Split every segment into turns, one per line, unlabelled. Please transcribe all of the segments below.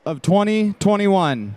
of 2021.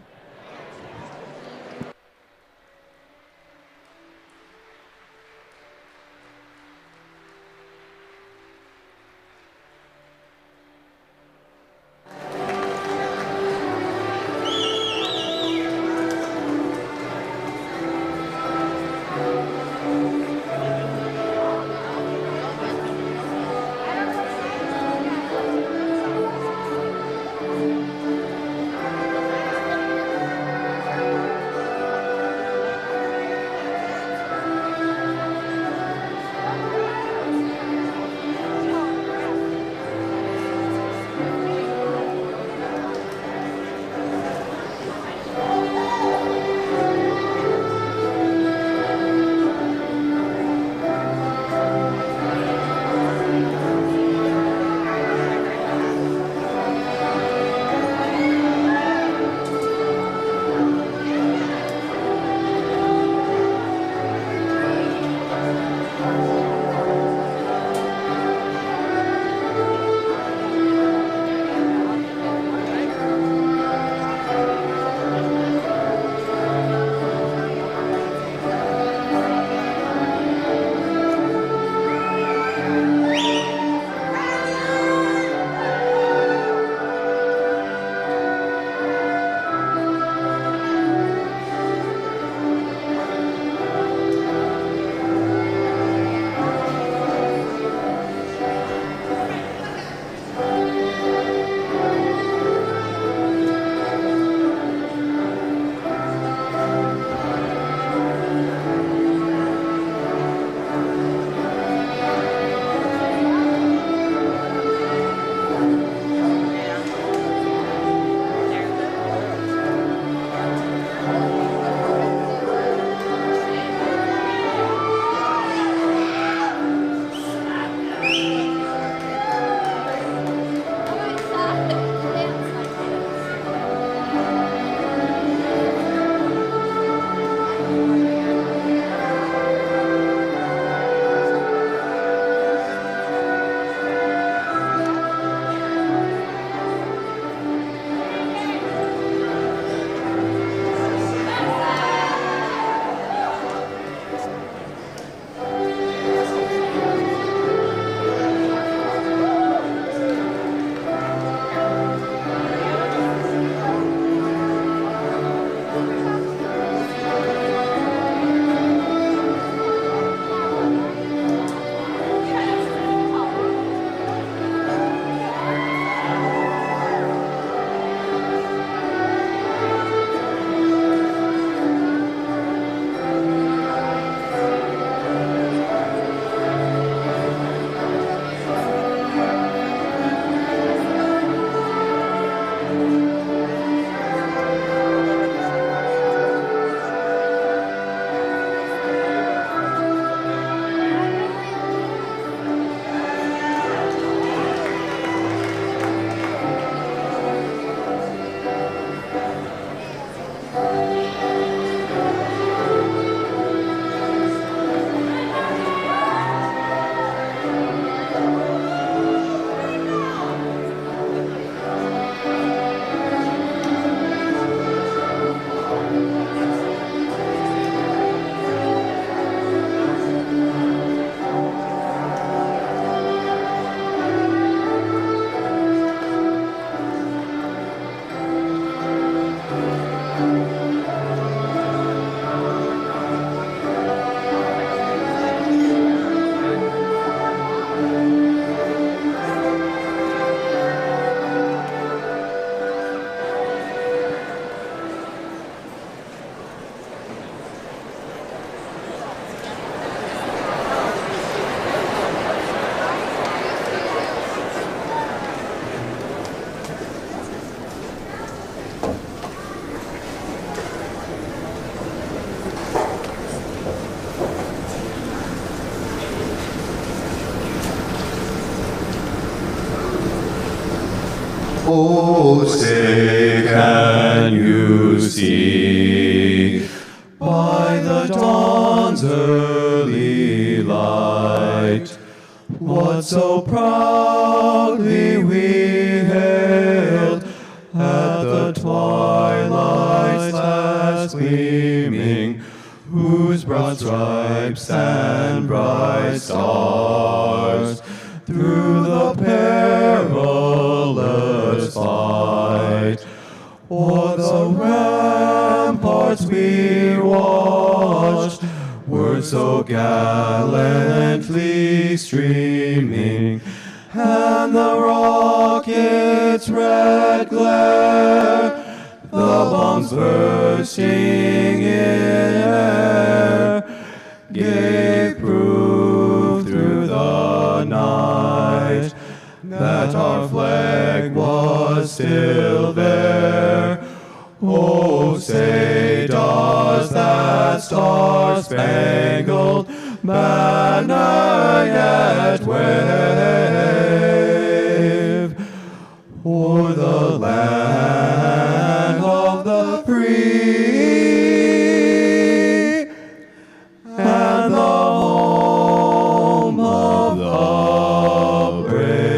Oh, say can you see by the dawn's early light what so proudly we hailed at the the twilight's last gleaming, whose broad stripes and bright stars through the perilous fight o'er the ramparts we watched were so gallantly streaming, and the rocket's red glare, the bombs bursting in air, gave proof through the night that our flag was still there. Oh, say does that star-spangled banner yet wave o'er the land of the free and the home of the brave?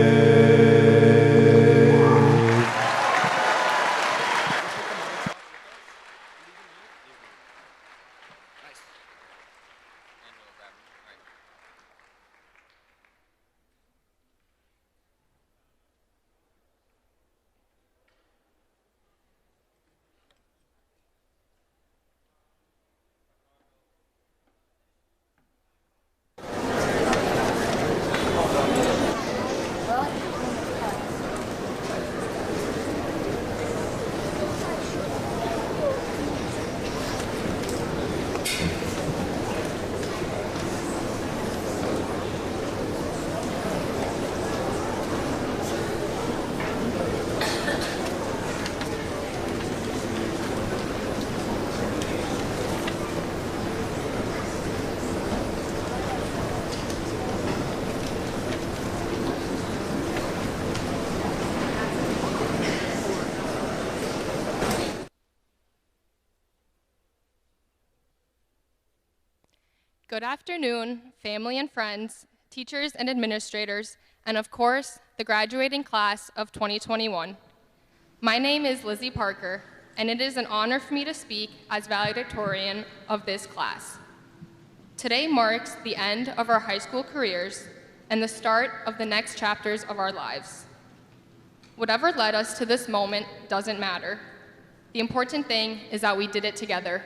Good afternoon, family and friends, teachers and administrators, and of course, the graduating class of 2021. My name is Lizzie Parker, and it is an honor for me to speak as valedictorian of this class. Today marks the end of our high school careers and the start of the next chapters of our lives. Whatever led us to this moment doesn't matter. The important thing is that we did it together.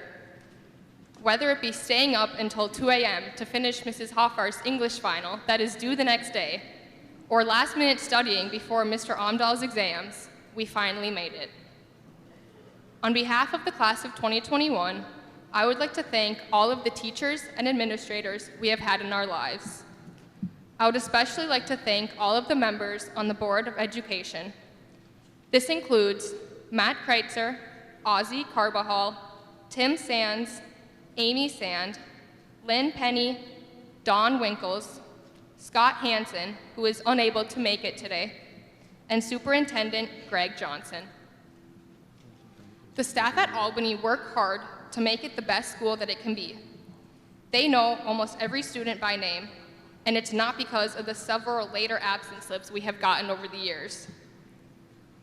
Whether it be staying up until 2 a.m. to finish Mrs. Hoffar's English final that is due the next day, or last-minute studying before Mr. Omdahl's exams, we finally made it. On behalf of the class of 2021, I would like to thank all of the teachers and administrators we have had in our lives. I would especially like to thank all of the members on the Board of Education. This includes Matt Kreitzer, Ozzie Carbajal, Tim Sands, Amy Sand, Lynn Penny, Dawn Winkles, Scott Hansen, who is unable to make it today, and Superintendent Greg Johnson. The staff at Albany work hard to make it the best school that it can be. They know almost every student by name, and it's not because of the several later absence slips we have gotten over the years.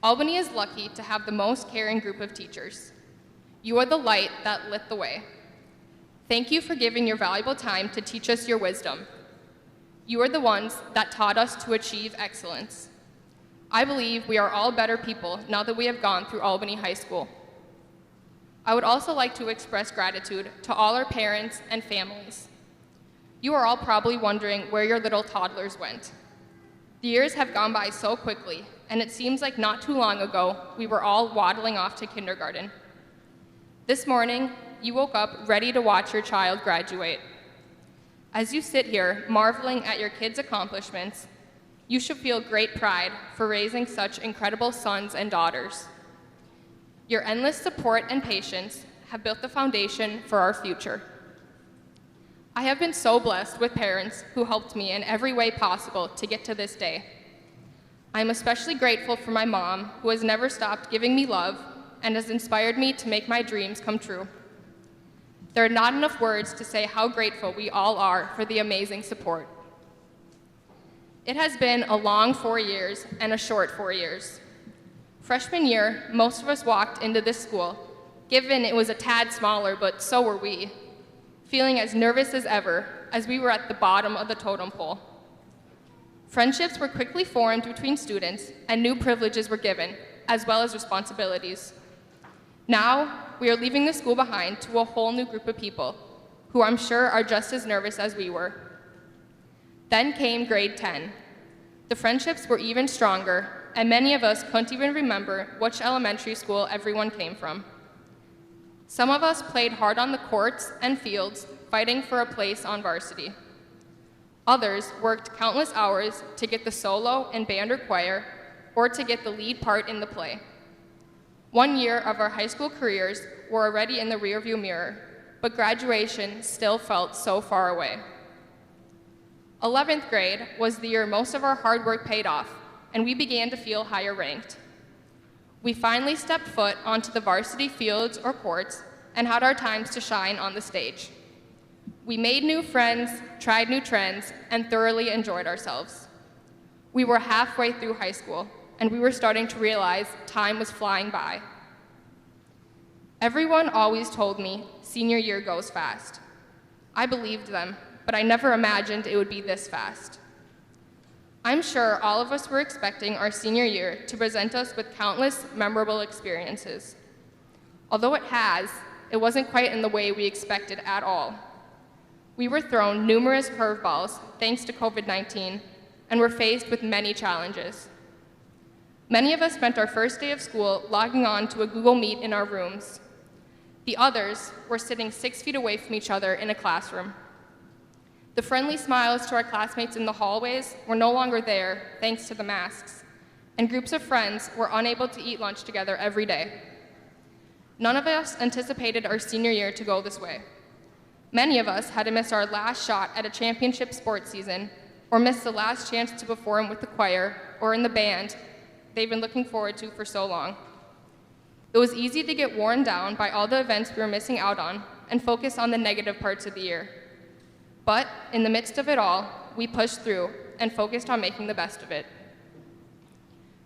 Albany is lucky to have the most caring group of teachers. You are the light that lit the way. Thank you for giving your valuable time to teach us your wisdom. You are the ones that taught us to achieve excellence. I believe we are all better people now that we have gone through Albany High School. I would also like to express gratitude to all our parents and families. You are all probably wondering where your little toddlers went. The years have gone by so quickly, and it seems like not too long ago, we were all waddling off to kindergarten. This morning, you woke up ready to watch your child graduate. As you sit here marveling at your kids' accomplishments, you should feel great pride for raising such incredible sons and daughters. Your endless support and patience have built the foundation for our future. I have been so blessed with parents who helped me in every way possible to get to this day. I am especially grateful for my mom, who has never stopped giving me love and has inspired me to make my dreams come true. There are not enough words to say how grateful we all are for the amazing support. It has been a long 4 years and a short 4 years. Freshman year, most of us walked into this school, given it was a tad smaller, but so were we, feeling as nervous as ever as we were at the bottom of the totem pole. Friendships were quickly formed between students and new privileges were given, as well as responsibilities. Now, we are leaving the school behind to a whole new group of people who I'm sure are just as nervous as we were. Then came grade 10. The friendships were even stronger, and many of us couldn't even remember which elementary school everyone came from. Some of us played hard on the courts and fields, fighting for a place on varsity. Others worked countless hours to get the solo and band or choir, or to get the lead part in the play. 1 year of our high school careers were already in the rearview mirror, but graduation still felt so far away. 11th grade was the year most of our hard work paid off, and we began to feel higher ranked. We finally stepped foot onto the varsity fields or courts and had our times to shine on the stage. We made new friends, tried new trends, and thoroughly enjoyed ourselves. We were halfway through high school, and we were starting to realize time was flying by. Everyone always told me senior year goes fast. I believed them, but I never imagined it would be this fast. I'm sure all of us were expecting our senior year to present us with countless memorable experiences. Although it has, it wasn't quite in the way we expected at all. We were thrown numerous curveballs thanks to COVID-19 and were faced with many challenges. Many of us spent our first day of school logging on to a Google Meet in our rooms. The others were sitting 6 feet away from each other in a classroom. The friendly smiles to our classmates in the hallways were no longer there thanks to the masks, and groups of friends were unable to eat lunch together every day. None of us anticipated our senior year to go this way. Many of us had to miss our last shot at a championship sports season, or miss the last chance to perform with the choir or in the band they've been looking forward to for so long. It was easy to get worn down by all the events we were missing out on and focus on the negative parts of the year. But in the midst of it all, we pushed through and focused on making the best of it.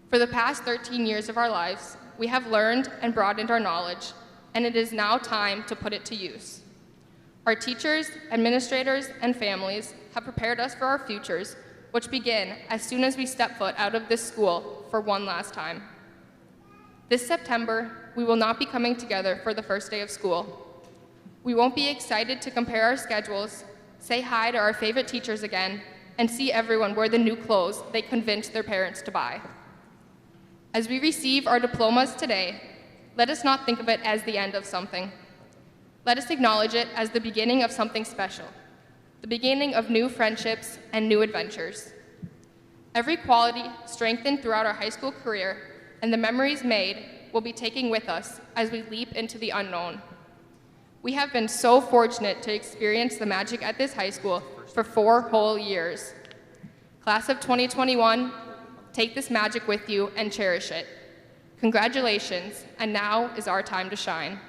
For the past 13 years of our lives, we have learned and broadened our knowledge, and it is now time to put it to use. Our teachers, administrators, and families have prepared us for our futures, which begin as soon as we step foot out of this school for one last time. This September, we will not be coming together for the first day of school. We won't be excited to compare our schedules, say hi to our favorite teachers again, and see everyone wear the new clothes they convinced their parents to buy. As we receive our diplomas today, let us not think of it as the end of something. Let us acknowledge it as the beginning of something special, the beginning of new friendships and new adventures. Every quality strengthened throughout our high school career and the memories made will be taken with us as we leap into the unknown. We have been so fortunate to experience the magic at this high school for 4 whole years. Class of 2021, take this magic with you and cherish it. Congratulations, and now is our time to shine.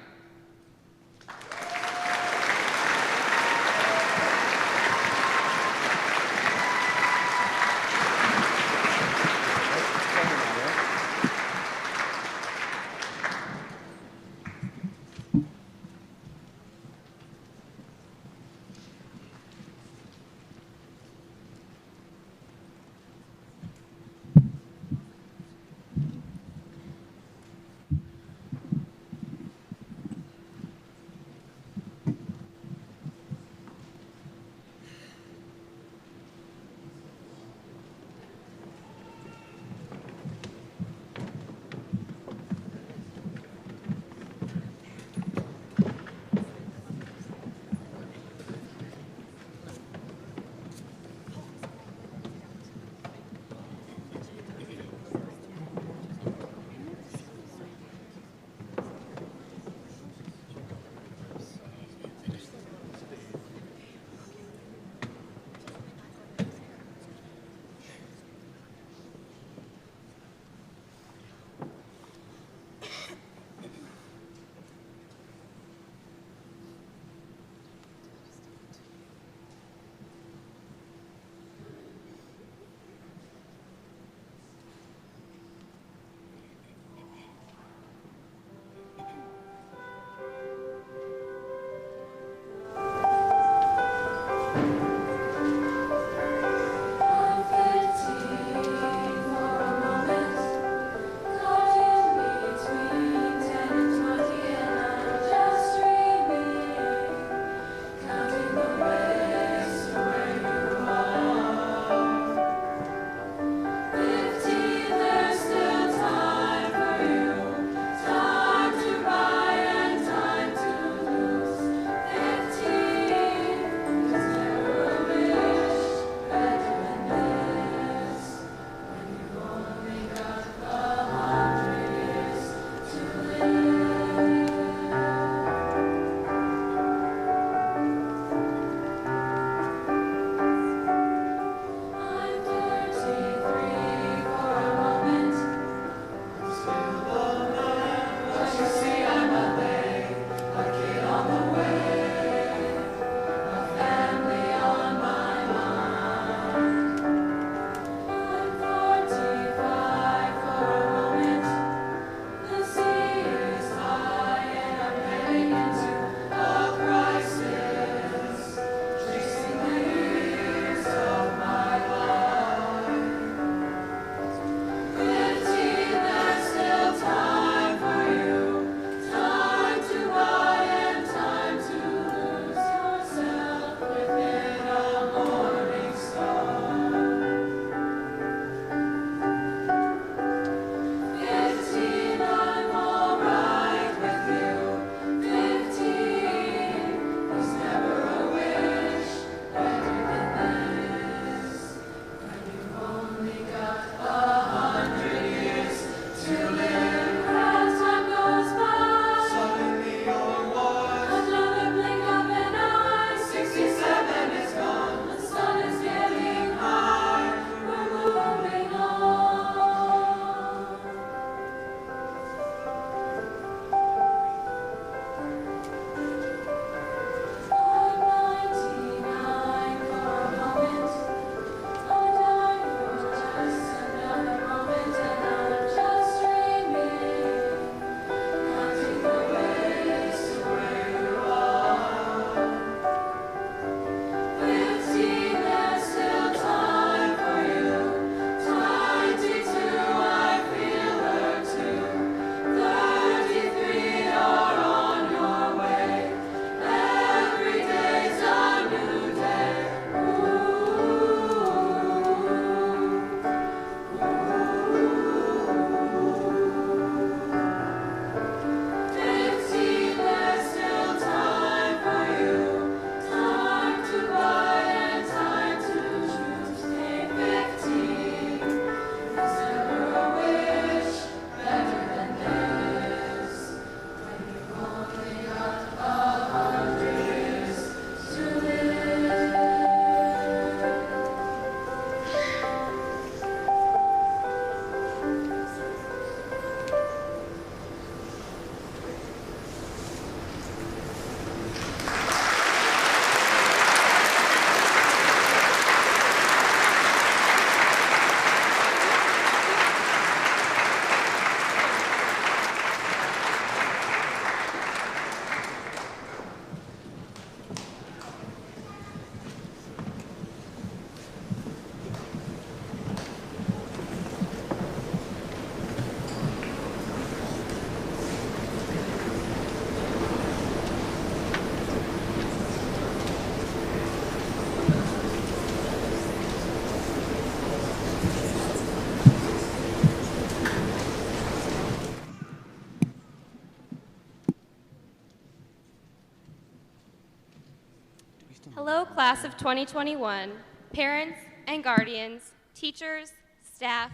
class of 2021, parents and guardians, teachers, staff,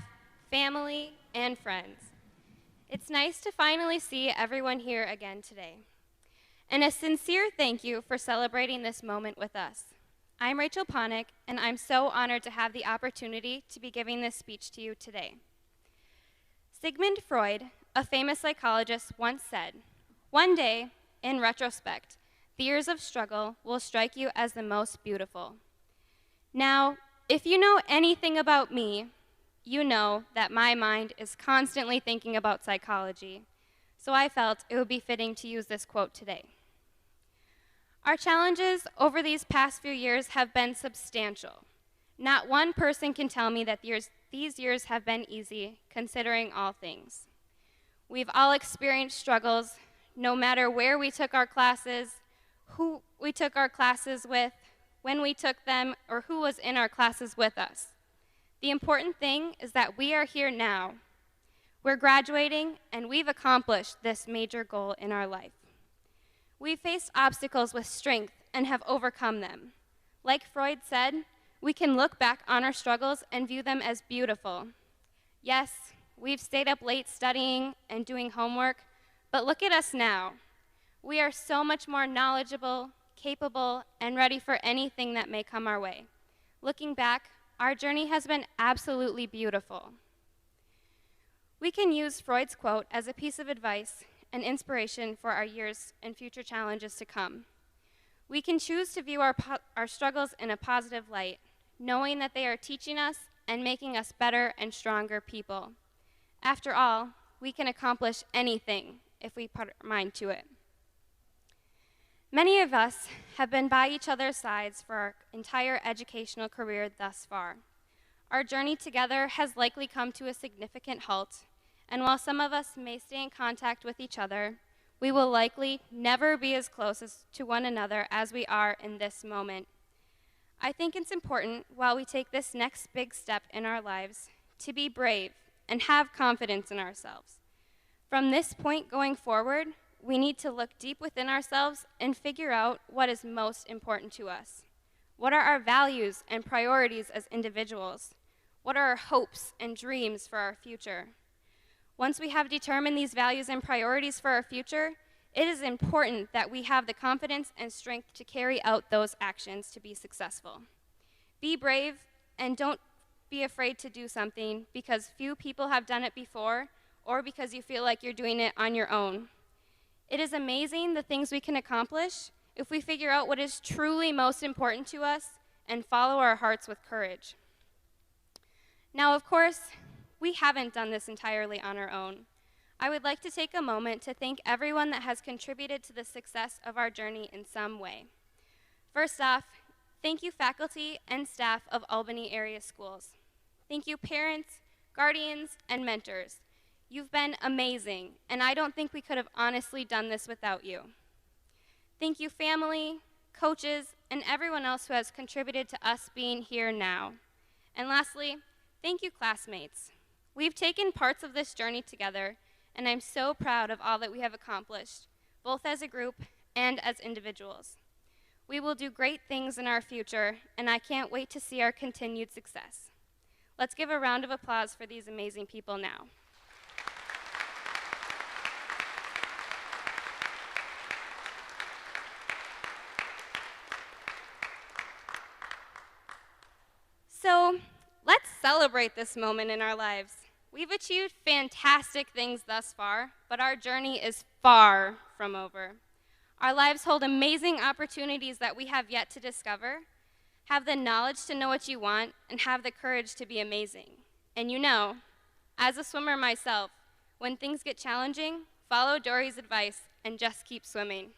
family, and friends. It's nice to finally see everyone here again today. And a sincere thank you for celebrating this moment with us. I'm Rachel Ponick, and I'm so honored to have the opportunity to be giving this speech to you today. Sigmund Freud, a famous psychologist, once said, "One day, in retrospect, the years of struggle will strike you as the most beautiful." Now, if you know anything about me, you know that my mind is constantly thinking about psychology, so I felt it would be fitting to use this quote today. Our challenges over these past few years have been substantial. Not one person can tell me that these years have been easy, considering all things. We've all experienced struggles, no matter where we took our classes, who we took our classes with, when we took them, or who was in our classes with us. The important thing is that we are here now. We're graduating, and we've accomplished this major goal in our life. We've faced obstacles with strength and have overcome them. Like Freud said, we can look back on our struggles and view them as beautiful. Yes, we've stayed up late studying and doing homework, but look at us now. We are so much more knowledgeable, capable, and ready for anything that may come our way. Looking back, our journey has been absolutely beautiful. We can use Freud's quote as a piece of advice and inspiration for our years and future challenges to come. We can choose to view our struggles in a positive light, knowing that they are teaching us and making us better and stronger people. After all, we can accomplish anything if we put our mind to it. Many of us have been by each other's sides for our entire educational career thus far. Our journey together has likely come to a significant halt, and while some of us may stay in contact with each other, we will likely never be as close to one another as we are in this moment. I think it's important, while we take this next big step in our lives, to be brave and have confidence in ourselves. From this point going forward, we need to look deep within ourselves and figure out what is most important to us. What are our values and priorities as individuals? What are our hopes and dreams for our future? Once we have determined these values and priorities for our future, it is important that we have the confidence and strength to carry out those actions to be successful. Be brave and don't be afraid to do something because few people have done it before or because you feel like you're doing it on your own. It is amazing the things we can accomplish if we figure out what is truly most important to us and follow our hearts with courage. Now, of course, we haven't done this entirely on our own. I would like to take a moment to thank everyone that has contributed to the success of our journey in some way. First off, thank you faculty and staff of Albany area schools. Thank you parents, guardians, and mentors. You've been amazing, and I don't think we could have honestly done this without you. Thank you family, coaches, and everyone else who has contributed to us being here now. And lastly, thank you classmates. We've taken parts of this journey together, and I'm so proud of all that we have accomplished, both as a group and as individuals. We will do great things in our future, and I can't wait to see our continued success. Let's give a round of applause for these amazing people now. So let's celebrate this moment in our lives. We've achieved fantastic things thus far, but our journey is far from over. Our lives hold amazing opportunities that we have yet to discover. Have the knowledge to know what you want and have the courage to be amazing. And you know, as a swimmer myself, when things get challenging, follow Dory's advice and just keep swimming.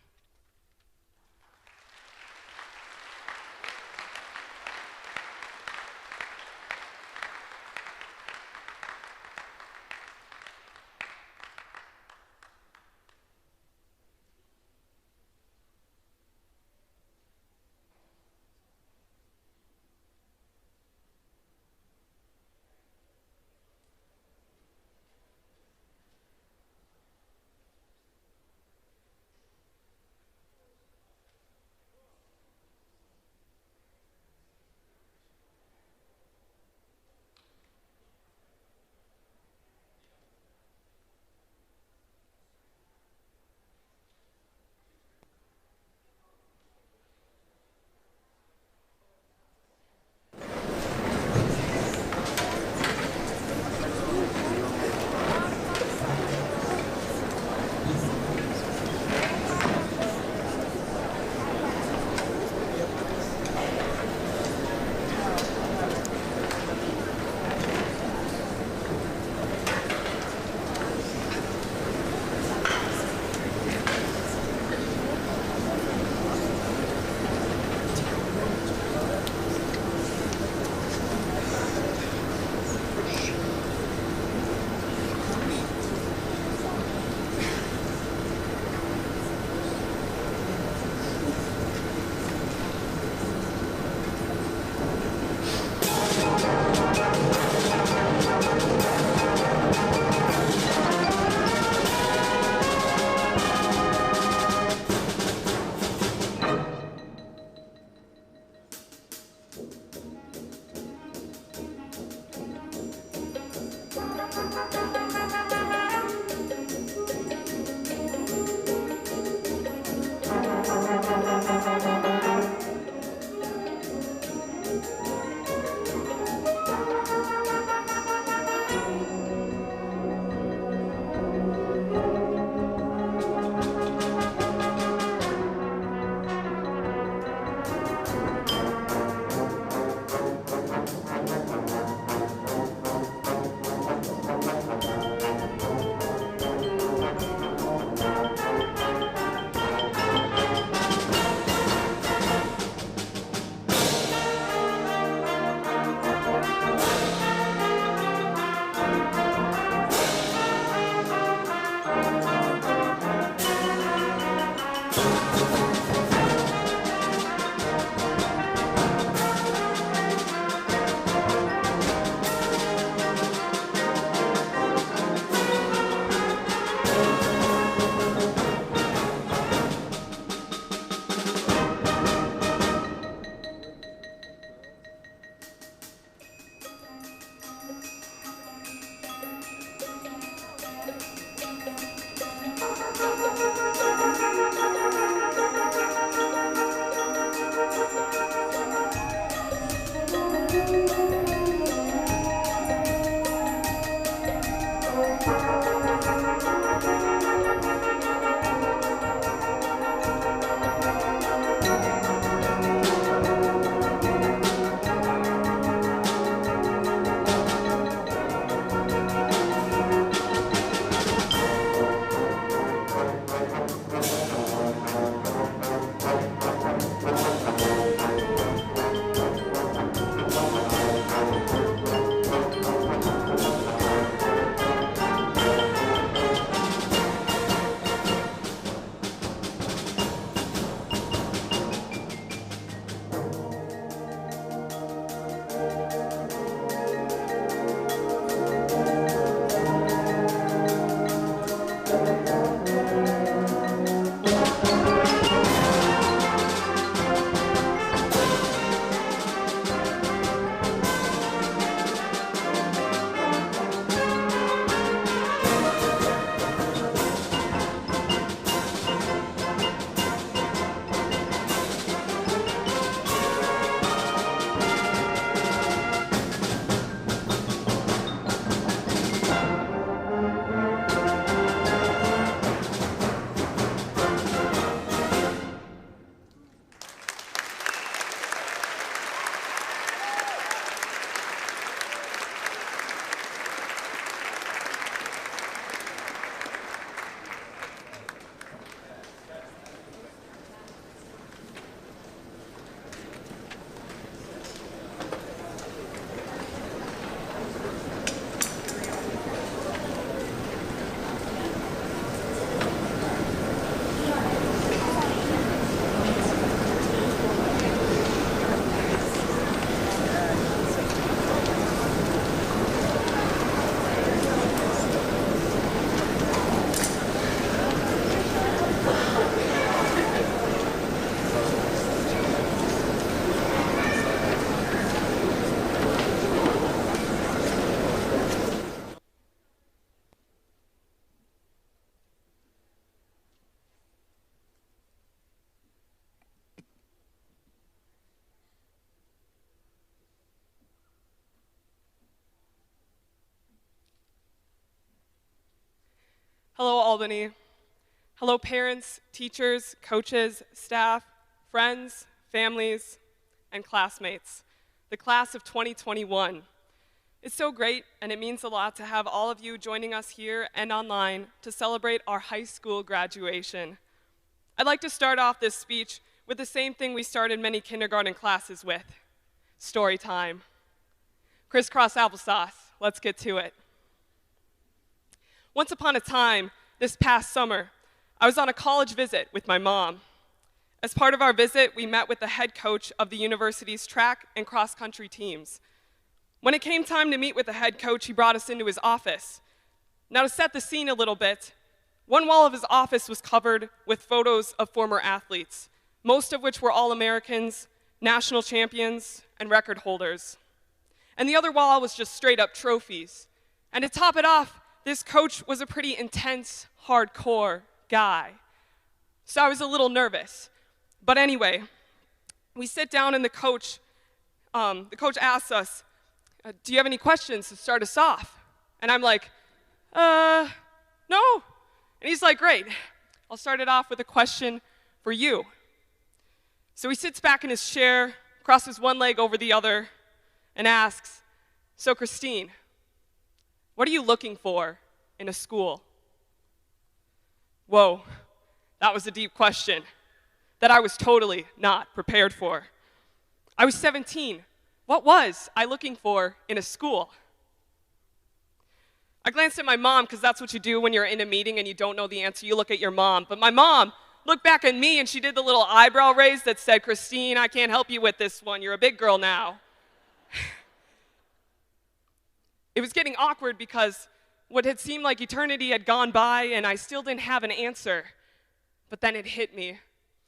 Hello, Albany. Hello, parents, teachers, coaches, staff, friends, families, and classmates. The class of 2021. It's so great, and it means a lot to have all of you joining us here and online to celebrate our high school graduation. I'd like to start off this speech with the same thing we started many kindergarten classes with, story time. Crisscross applesauce, let's get to it. Once upon a time, this past summer, I was on a college visit with my mom. As part of our visit, we met with the head coach of the university's track and cross-country teams. When it came time to meet with the head coach, he brought us into his office. Now, to set the scene a little bit, one wall of his office was covered with photos of former athletes, most of which were All-Americans, national champions, and record holders. And the other wall was just straight-up trophies. And to top it off, this coach was a pretty intense, hardcore guy. So I was a little nervous. But anyway, we sit down and the coach asks us, do you have any questions to start us off? And I'm like, no. And he's like, great. I'll start it off with a question for you. So he sits back in his chair, crosses one leg over the other, and asks, so Christine, what are you looking for in a school? Whoa, that was a deep question that I was totally not prepared for. I was 17. What was I looking for in a school? I glanced at my mom, because that's what you do when you're in a meeting and you don't know the answer. You look at your mom. But my mom looked back at me and she did the little eyebrow raise that said, Christine, I can't help you with this one. You're a big girl now. It was getting awkward because what had seemed like eternity had gone by and I still didn't have an answer. But then it hit me.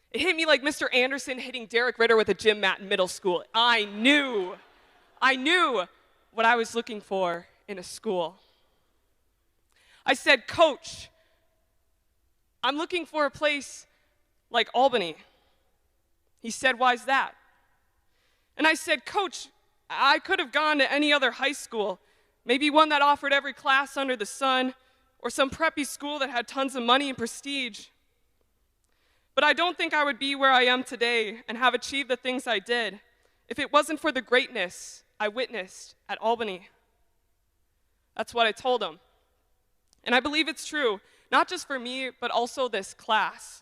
It hit me like Mr. Anderson hitting Derek Ritter with a gym mat in middle school. I knew what I was looking for in a school. I said, Coach, I'm looking for a place like Albany. He said, why's that? And I said, Coach, I could have gone to any other high school, maybe one that offered every class under the sun, or some preppy school that had tons of money and prestige. But I don't think I would be where I am today and have achieved the things I did if it wasn't for the greatness I witnessed at Albany. That's what I told him. And I believe it's true, not just for me, but also this class.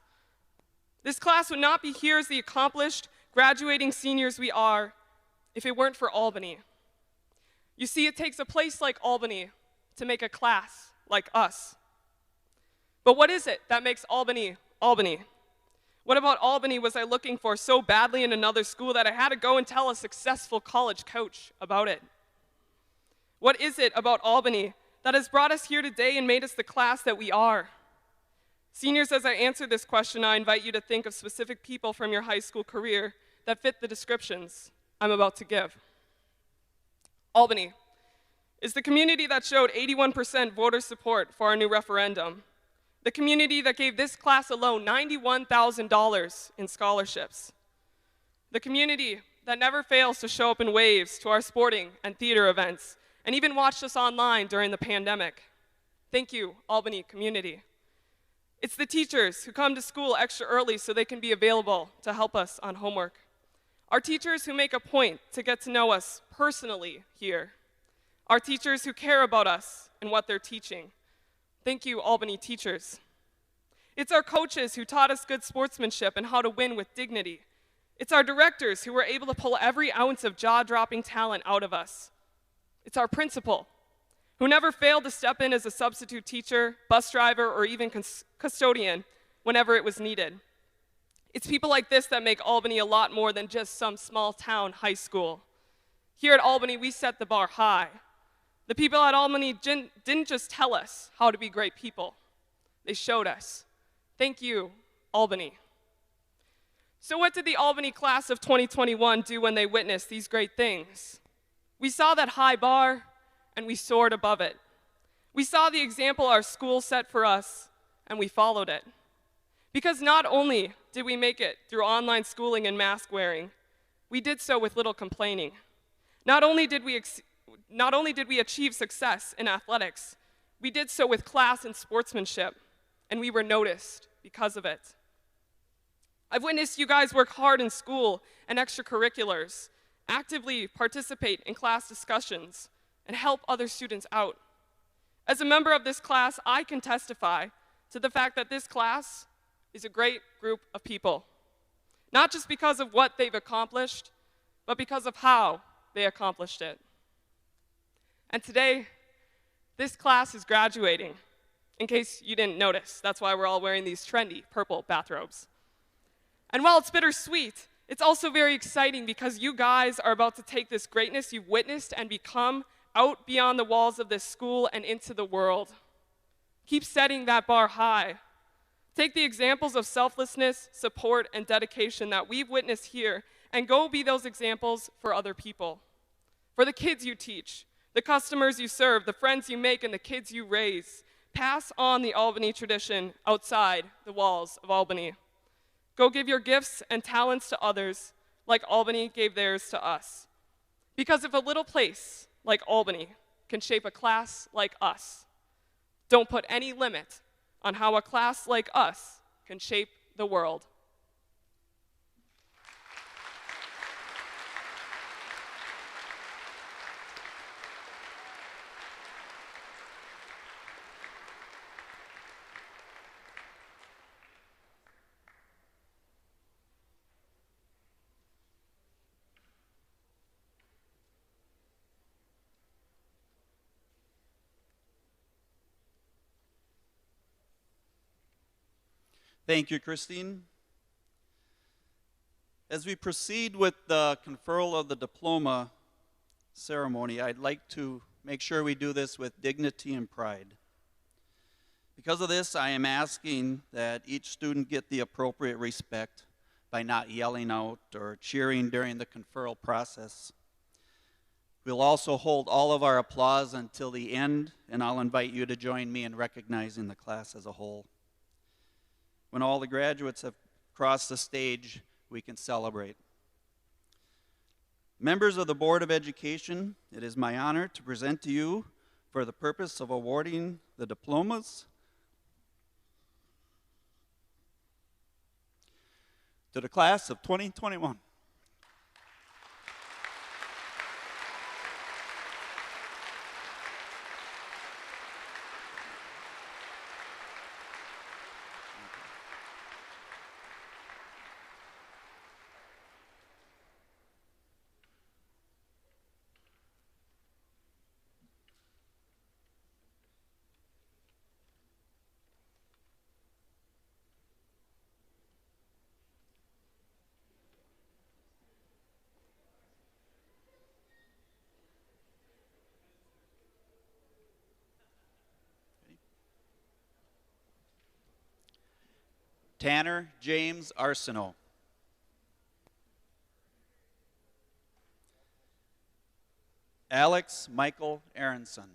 This class would not be here as the accomplished, graduating seniors we are if it weren't for Albany. You see, it takes a place like Albany to make a class like us. But what is it that makes Albany, Albany? What about Albany was I looking for so badly in another school that I had to go and tell a successful college coach about it? What is it about Albany that has brought us here today and made us the class that we are? Seniors, as I answer this question, I invite you to think of specific people from your high school career that fit the descriptions I'm about to give. Albany is the community that showed 81% voter support for our new referendum. The community that gave this class alone $91,000 in scholarships. The community that never fails to show up in waves to our sporting and theater events, and even watched us online during the pandemic. Thank you, Albany community. It's the teachers who come to school extra early so they can be available to help us on homework. Our teachers who make a point to get to know us personally here. Our teachers who care about us and what they're teaching. Thank you, Albany teachers. It's our coaches who taught us good sportsmanship and how to win with dignity. It's our directors who were able to pull every ounce of jaw-dropping talent out of us. It's our principal, who never failed to step in as a substitute teacher, bus driver, or even custodian whenever it was needed. It's people like this that make Albany a lot more than just some small-town high school. Here at Albany, we set the bar high. The people at Albany didn't just tell us how to be great people. They showed us. Thank you, Albany. So what did the Albany class of 2021 do when they witnessed these great things? We saw that high bar, and we soared above it. We saw the example our school set for us, and we followed it. Because not only did we make it through online schooling and mask wearing, we did so with little complaining. Not only did we achieve success in athletics, We did so with class and sportsmanship, and we were noticed because of it. I've witnessed you guys work hard in school and extracurriculars, actively participate in class discussions, and help other students out. As a member of this class, I can testify to the fact that this class is a great group of people, not just because of what they've accomplished, but because of how they accomplished it. And today, this class is graduating. In case you didn't notice, that's why we're all wearing these trendy purple bathrobes. And while it's bittersweet, it's also very exciting because you guys are about to take this greatness you've witnessed and become out beyond the walls of this school and into the world. Keep setting that bar high. Take the examples of selflessness, support, and dedication that we've witnessed here and go be those examples for other people. For the kids you teach, the customers you serve, the friends you make, and the kids you raise. Pass on the Albany tradition outside the walls of Albany. Go give your gifts and talents to others like Albany gave theirs to us. Because if a little place like Albany can shape a class like us, don't put any limit on how a class like us can shape the world.
Thank you, Christine. As we proceed with the conferral of the diploma ceremony, I'd like to make sure we do this with dignity and pride. Because of this, I am asking that each student get the appropriate respect by not yelling out or cheering during the conferral process. We'll also hold all of our applause until the end, and I'll invite you to join me in recognizing the class as a whole. When all the graduates have crossed the stage, we can celebrate. Members of the Board of Education, it is my honor to present to you, for the purpose of awarding the diplomas, to the class of 2021. Tanner James Arsenault. Alex Michael Aronson.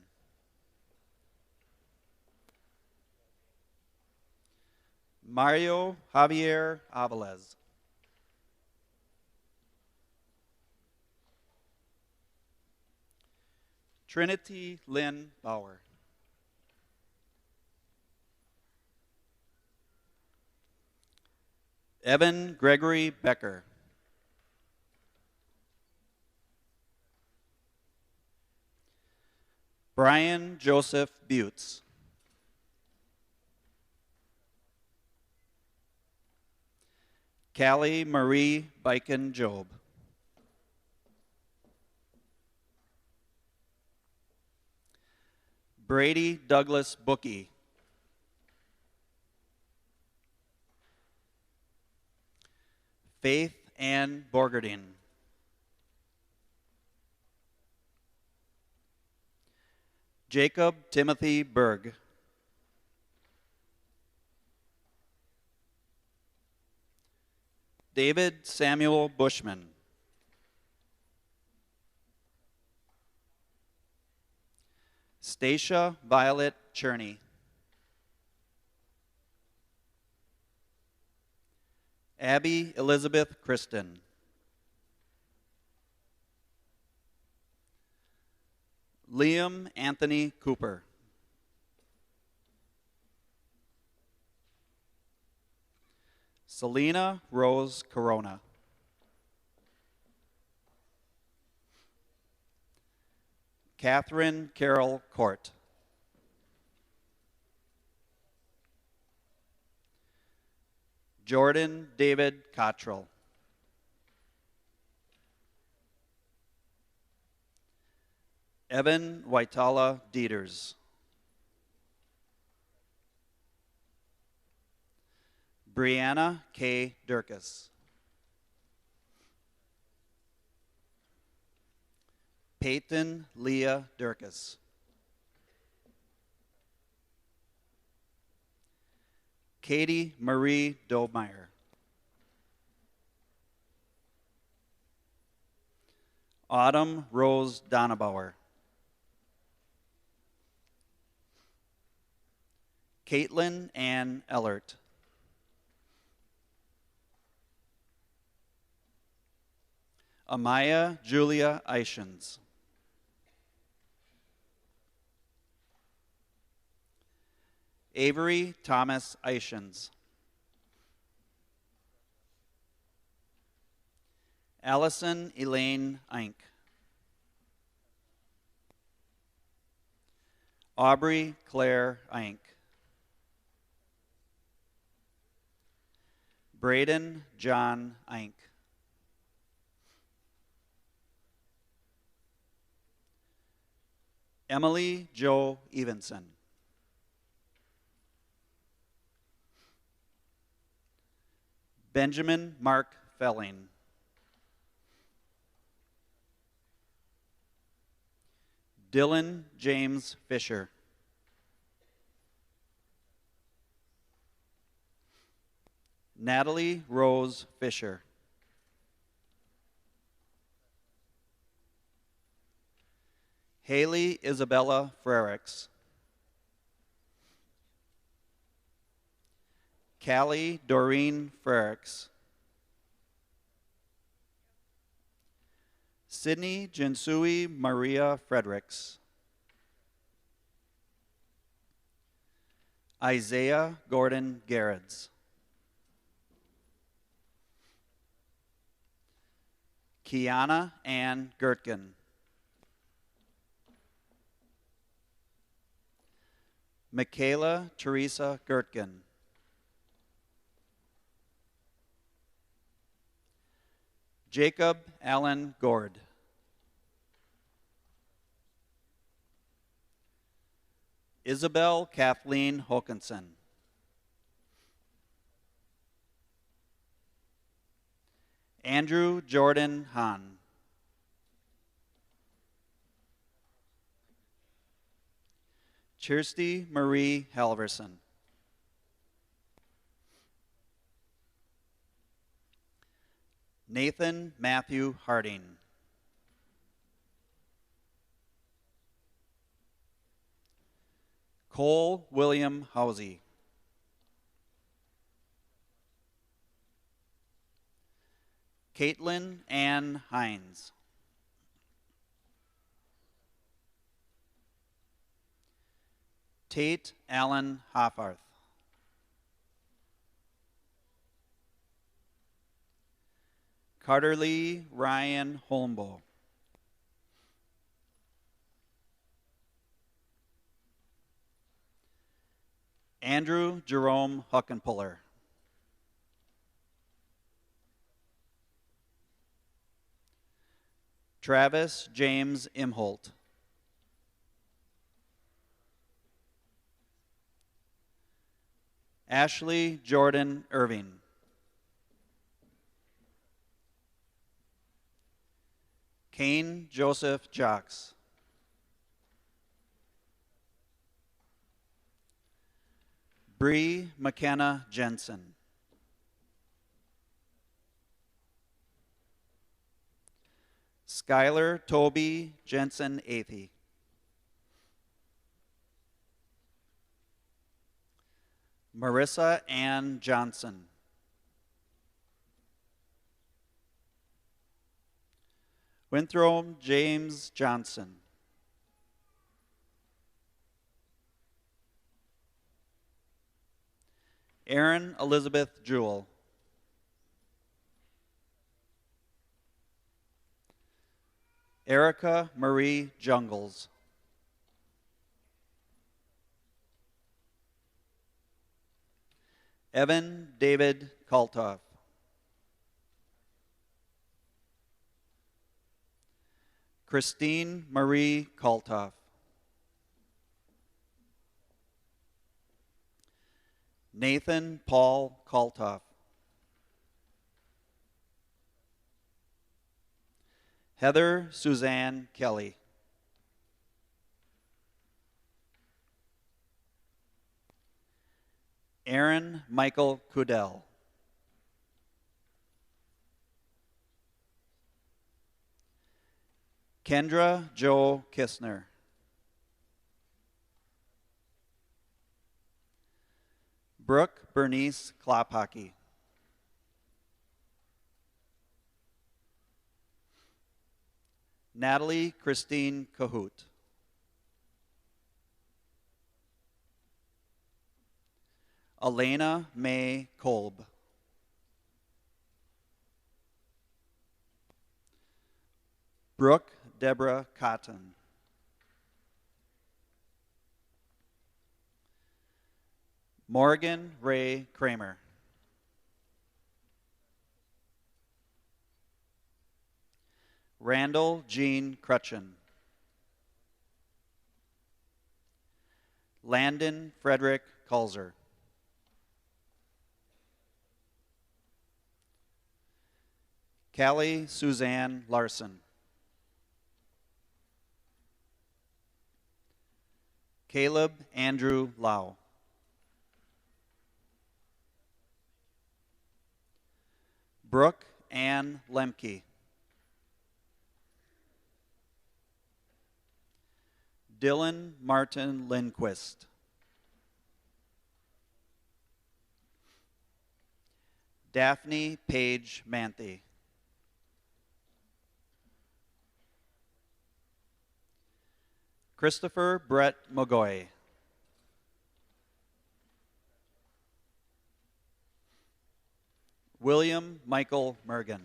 Mario Javier Avilés. Trinity Lynn Bauer. Evan Gregory Becker. Brian Joseph Butts. Callie Marie Biken Job. Brady Douglas Bookie. Faith Ann Borgerding. Jacob Timothy Berg. David Samuel Bushman. Stacia Violet Cherney. Abby Elizabeth Kristen. Liam Anthony Cooper. Selena Rose Corona. Catherine Carol Court. Jordan David Cottrell. Evan Waitala Dieters. Brianna K. Durkis. Peyton Leah Durkis. Katie Marie Dobmeyer. Autumn Rose Donabauer. Caitlin Ann Ellert. Amaya Julia Eichens. Avery Thomas Eichens. Allison Elaine Eink. Aubrey Claire Eink. Braden John Eink. Emily Jo Evenson. Benjamin Mark Felling. Dylan James Fisher. Natalie Rose Fisher. Haley Isabella Frericks. Callie Doreen Frericks. Sydney Jinsui Maria Fredericks. Isaiah Gordon Garrett's. Kiana Ann Gertgen. Michaela Teresa Gertgen. Jacob Allen Gord. Isabel Kathleen Hokinson. Andrew Jordan Hahn. Kirsty Marie Halverson. Nathan Matthew Harding. Cole William Housey. Caitlin Ann Hines. Tate Allen Hoffarth. Carter Lee Ryan Holmbo. Andrew Jerome Huckenpuller. Travis James Imholt. Ashley Jordan Irving. Kane Joseph Jocks. Bree McKenna Jensen. Skylar Toby Jensen Athey. Marissa Ann Johnson. Winthrop James Johnson. Aaron Elizabeth Jewell. Erica Marie Jungles. Evan David Kaltoff. Christine Marie Kaltoff. Nathan Paul Kaltoff. Heather Suzanne Kelly. Aaron Michael Kudell. Kendra Joe Kistner. Brooke Bernice Klophocky. Natalie Christine Cahoot. Elena May Kolb. Brooke Deborah Cotton. Morgan Ray Kramer. Randall Jean Crutchen. Landon Frederick Kulzer. Callie Suzanne Larson. Caleb Andrew Lau. Brooke Ann Lemke. Dylan Martin Lindquist. Daphne Page Manthe. Christopher Brett Mogoy. William Michael Mergen.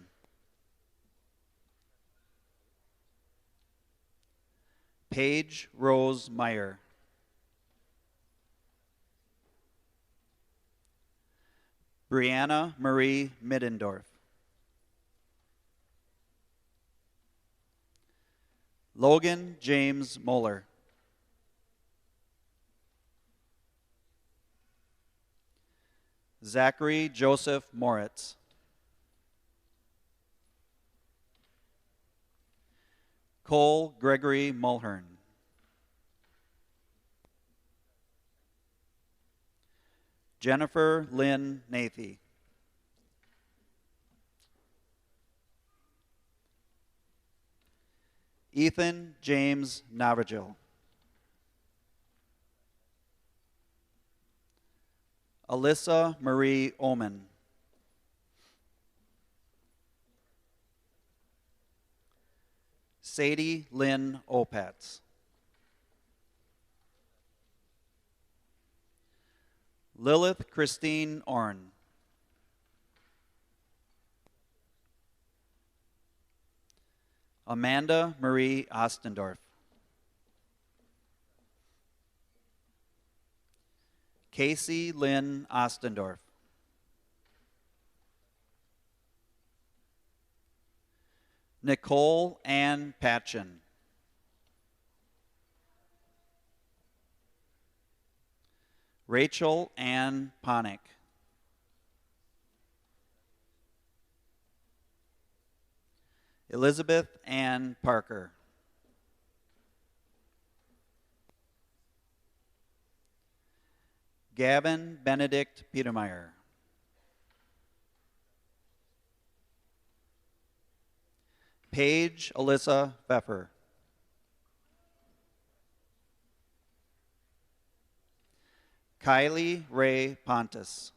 Paige Rose Meyer. Brianna Marie Middendorf. Logan James Moeller. Zachary Joseph Moritz. Cole Gregory Mulhern. Jennifer Lynn Nathy. Ethan James Navagil. Alyssa Marie Oman. Sadie Lynn Opatz. Lilith Christine Orn. Amanda Marie Ostendorf. Casey Lynn Ostendorf. Nicole Ann Patchen. Rachel Ann Ponick. Elizabeth Ann Parker. Gavin Benedict Petermeyer. Paige Alyssa Pfeffer. Kylie Ray Pontus.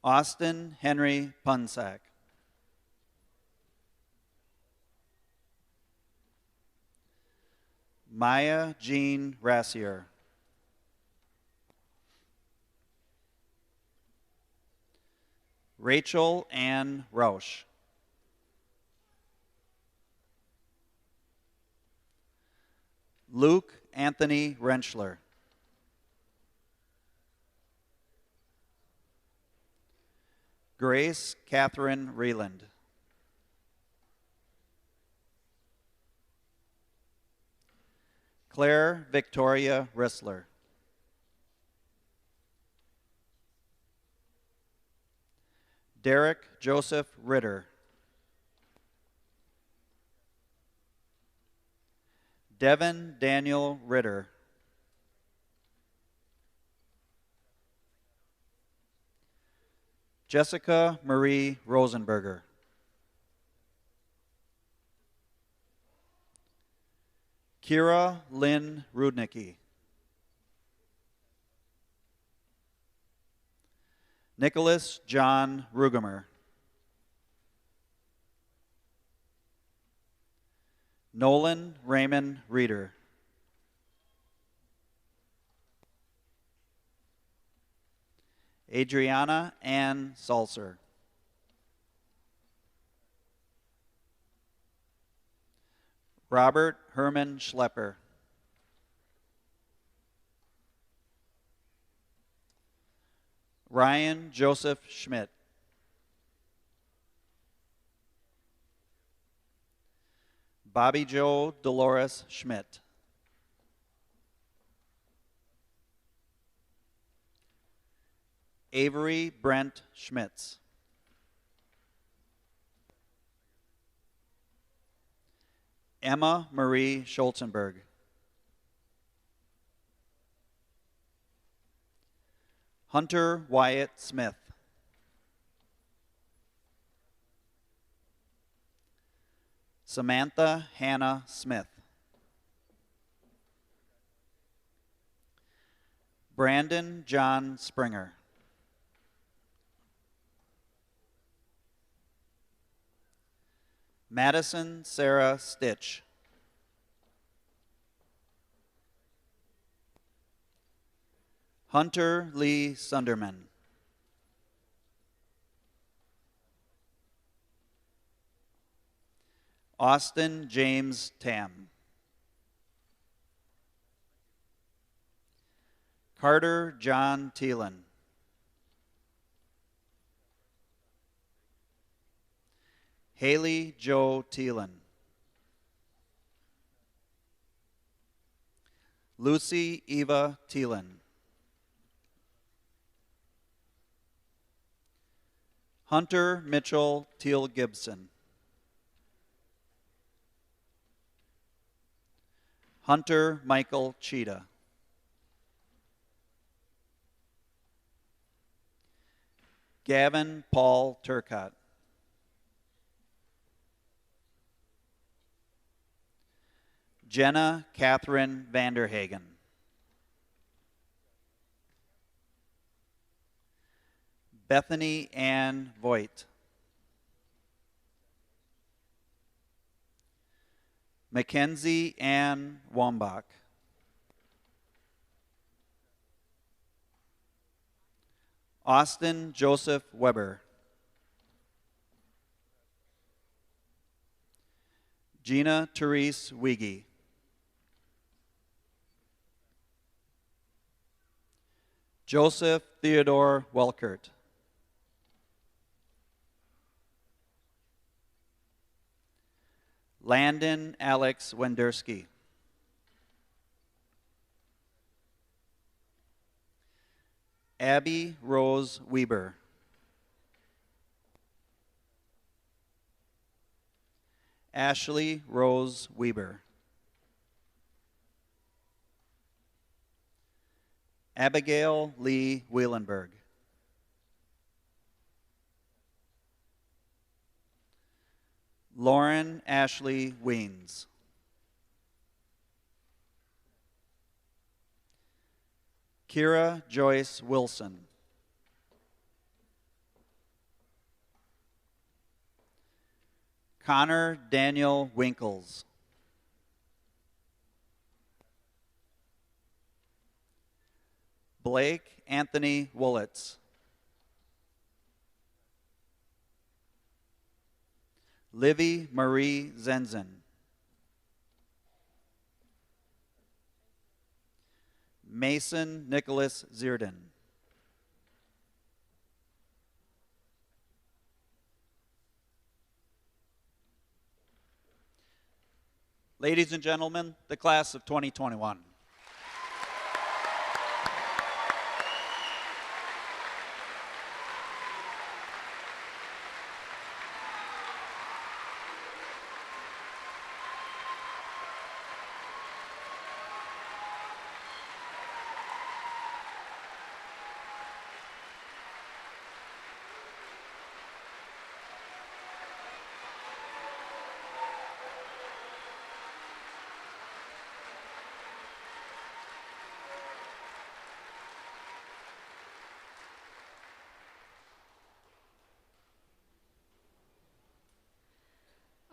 Austin Henry Punsack. Maya Jean Rassier. Rachel Ann Rausch. Luke Anthony Rentschler. Grace Catherine Reland. Claire Victoria Rissler. Derek Joseph Ritter. Devin Daniel Ritter. Jessica Marie Rosenberger. Kira Lynn Rudnicki. Nicholas John Rugemer. Nolan Raymond Reeder. Adriana Ann Salser. Robert Herman Schlepper. Ryan Joseph Schmidt. Bobby Joe Dolores Schmidt. Avery Brent Schmitz. Emma Marie Schulzenberg. Hunter Wyatt Smith. Samantha Hannah Smith. Brandon John Springer. Madison Sarah Stitch. Hunter Lee Sunderman. Austin James Tam. Carter John Thielen. Haley Joe Thielen. Lucy Eva Thielen. Hunter Mitchell Teal Gibson. Hunter Michael Cheetah. Gavin Paul Turcott. Jenna Catherine Vanderhagen. Bethany Ann Voigt. Mackenzie Ann Wambach. Austin Joseph Weber. Gina Therese Wiggy. Joseph Theodore Welkert. Landon Alex Wenderski. Abby Rose Weber. Ashley Rose Weber. Abigail Lee Wielenberg. Lauren Ashley Weens. Kira Joyce Wilson. Connor Daniel Winkles. Blake Anthony Woolitz. Livy Marie Zenzen. Mason Nicholas Zierden. Ladies and gentlemen, the class of 2021.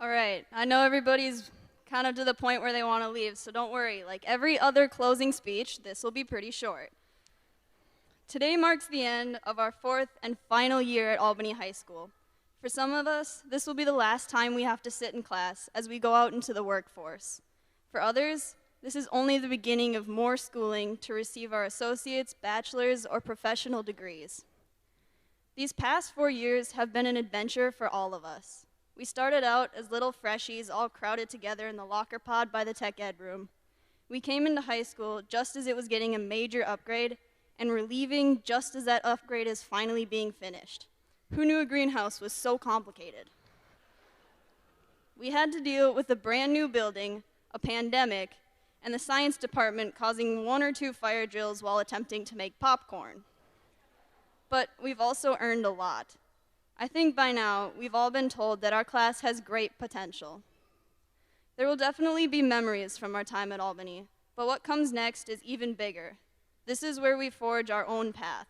All right, I know everybody's kind of to the point where they want to leave, so don't worry. Like every other closing speech, this will be pretty short. Today marks the end of our 4th and final year at Albany High School. For some of us, this will be the last time we have to sit in class as we go out into the workforce. For others, this is only the beginning of more schooling to receive our associates, bachelor's, or professional degrees. These past 4 years have been an adventure for all of us. We started out as little freshies all crowded together in the locker pod by the tech ed room. We came into high school just as it was getting a major upgrade, and we're leaving just as that upgrade is finally being finished. Who knew a greenhouse was so complicated? We had to deal with a brand new building, a pandemic, and the science department causing 1 or 2 fire drills while attempting to make popcorn. But we've also earned a lot. I think by now, we've all been told that our class has great potential. There will definitely be memories from our time at Albany, but what comes next is even bigger. This is where we forge our own path.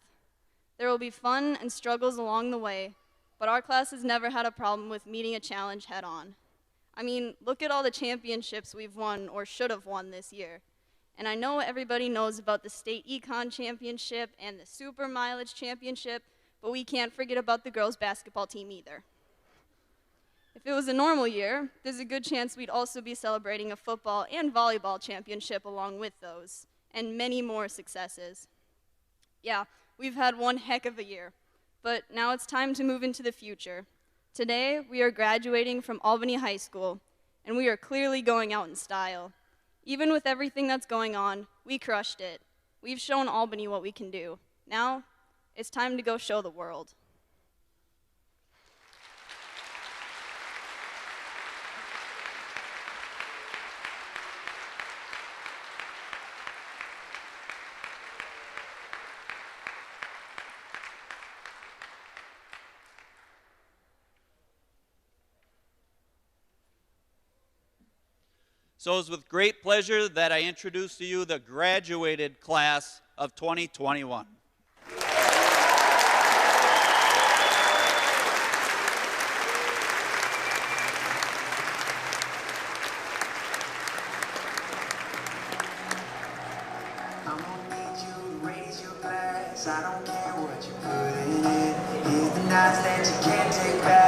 There will be fun and struggles along the way, but our class has never had a problem with meeting a challenge head on. I mean, look at all the championships we've won or should have won this year. And I know everybody knows about the state econ championship and the super mileage championship, but we can't forget about the girls' basketball team either. If it was a normal year, there's a good chance we'd also be celebrating a football and volleyball championship along with those, and many more successes. Yeah, we've had one heck of a year, but now it's time to move into the future. Today, we are graduating from Albany High School, and we are clearly going out in style. Even with everything that's going on, we crushed it. We've shown Albany what we can do. Now, it's time to go show the world.
So it's with great pleasure that I introduce to you the graduated class of 2021.
I don't care what you put in it. Here's the nights that you can't take back.